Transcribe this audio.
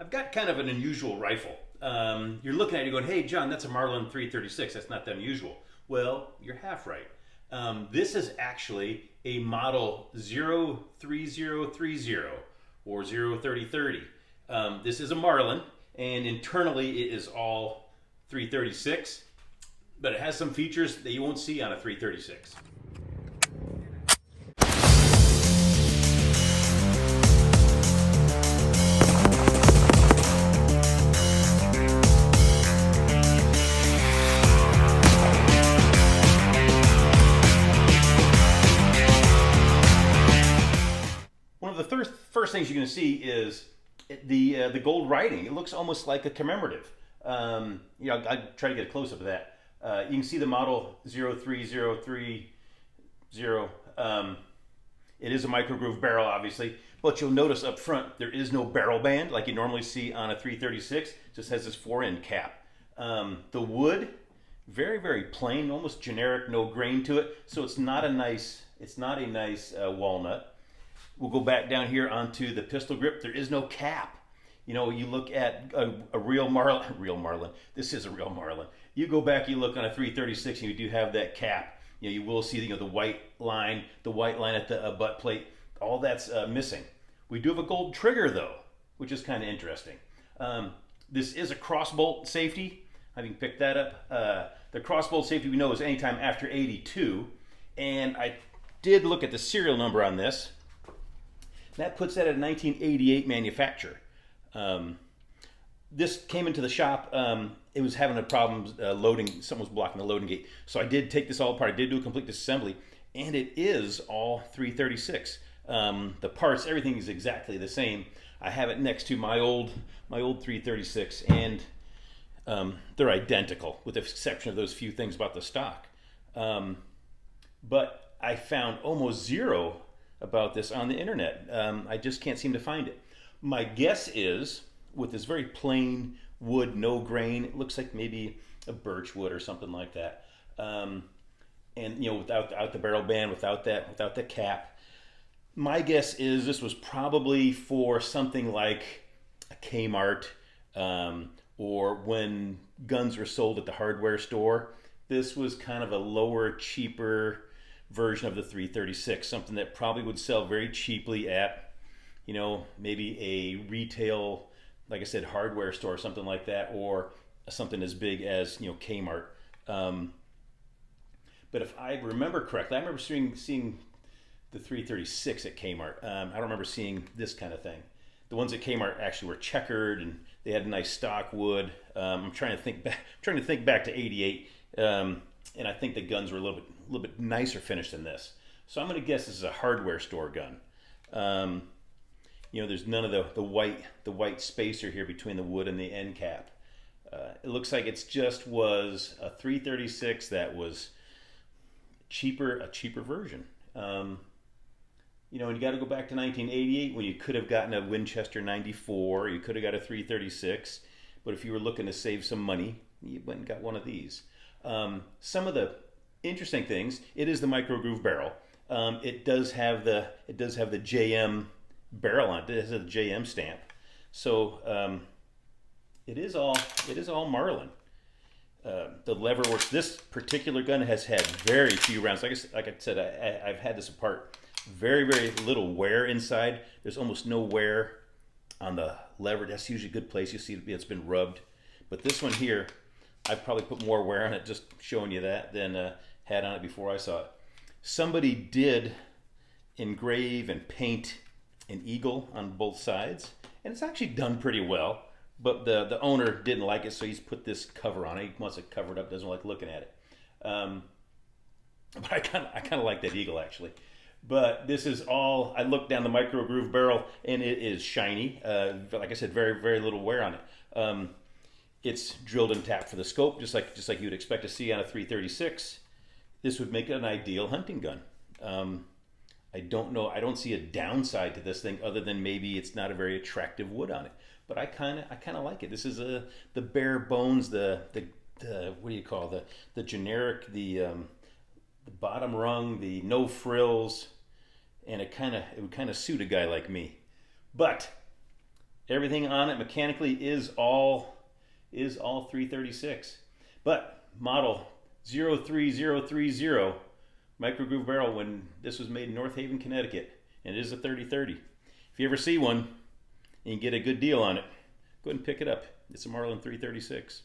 I've got kind of an unusual rifle. You're looking at it, you're going, hey, John, that's a Marlin 336. That's not that unusual. Well, you're half right. This is actually a model 03030 or 03030. This is a Marlin, and internally it is all 336, but it has some features that you won't see on a 336. One of the first things you're going to see is the gold writing. It looks almost like a commemorative. I'll try to get a close up of that. You can see the model 03030. It is a micro groove barrel, obviously, but you'll notice up front there is no barrel band like you normally see on a 336. It just has this 4-end cap. The wood, very, very plain, almost generic, no grain to it. So it's not a nice walnut. We'll go back down here onto the pistol grip. There is no cap. You look at a real Marlin. This is a real Marlin. You go back, you look on a 336, and you do have that cap. You will see the white line at the butt plate. All that's missing. We do have a gold trigger though, which is kind of interesting. This is a crossbolt safety. Having picked that up, the crossbolt safety we know is anytime after 82, and I did look at the serial number on this. That puts that at a 1988 manufacture. This came into the shop. It was having a problem loading. Something was blocking the loading gate. So I did take this all apart. I did do a complete disassembly, and it is all 336. The parts, everything is exactly the same. I have it next to my old 336, and they're identical, with the exception of those few things about the stock. But I found almost zero about this on the internet. I just can't seem to find it. My guess is, with this very plain wood, no grain, it looks like maybe a birch wood or something like that. And without the barrel band, without the cap. My guess is this was probably for something like a Kmart, or when guns were sold at the hardware store. This was kind of a lower, cheaper version of the 336, something that probably would sell very cheaply at, maybe a retail, like I said, hardware store, something like that, or something as big as, Kmart. But if I remember correctly, I remember seeing the 336 at Kmart. I don't remember seeing this kind of thing. The ones at Kmart actually were checkered, and they had nice stock wood. I'm trying to think back to 88. And I think the guns were a little bit nicer finished than this. So I'm going to guess this is a hardware store gun. There's none of the white spacer here between the wood and the end cap. It looks like it's just was a 336 that was a cheaper version. And you got to go back to 1988 when you could have gotten a Winchester 94, you could have got a 336, but if you were looking to save some money, you went and got one of these. Some of the interesting things, it is the micro groove barrel. It does have the JM barrel on it. It has a JM stamp. So it is all Marlin. The lever works. This particular gun has had very few rounds. Like I said, I've had this apart. Very, very little wear inside. There's almost no wear on the lever. That's usually a good place. You see it's been rubbed. But this one here, I've probably put more wear on it, just showing you that, than had on it before I saw it. Somebody did engrave and paint an eagle on both sides, and it's actually done pretty well. But the owner didn't like it, so he's put this cover on it. He wants it covered up, doesn't like looking at it. But I kind of like that eagle, actually. But this is all, I looked down the micro groove barrel, and it is shiny. Like I said, very, very little wear on it. It's drilled and tapped for the scope, just like you'd expect to see on a 336. This would make it an ideal hunting gun. I don't see a downside to this thing other than maybe it's not a very attractive wood on it. But I kind of like it. This is the bare bones, the what do you call the generic, the bottom rung, the no frills, and it would kind of suit a guy like me. But Everything on it mechanically is all 336. But model 03030 micro groove barrel when this was made in North Haven, Connecticut, and it is a 3030. If you ever see one and you get a good deal on it, go ahead and pick it up. It's a Marlin 336.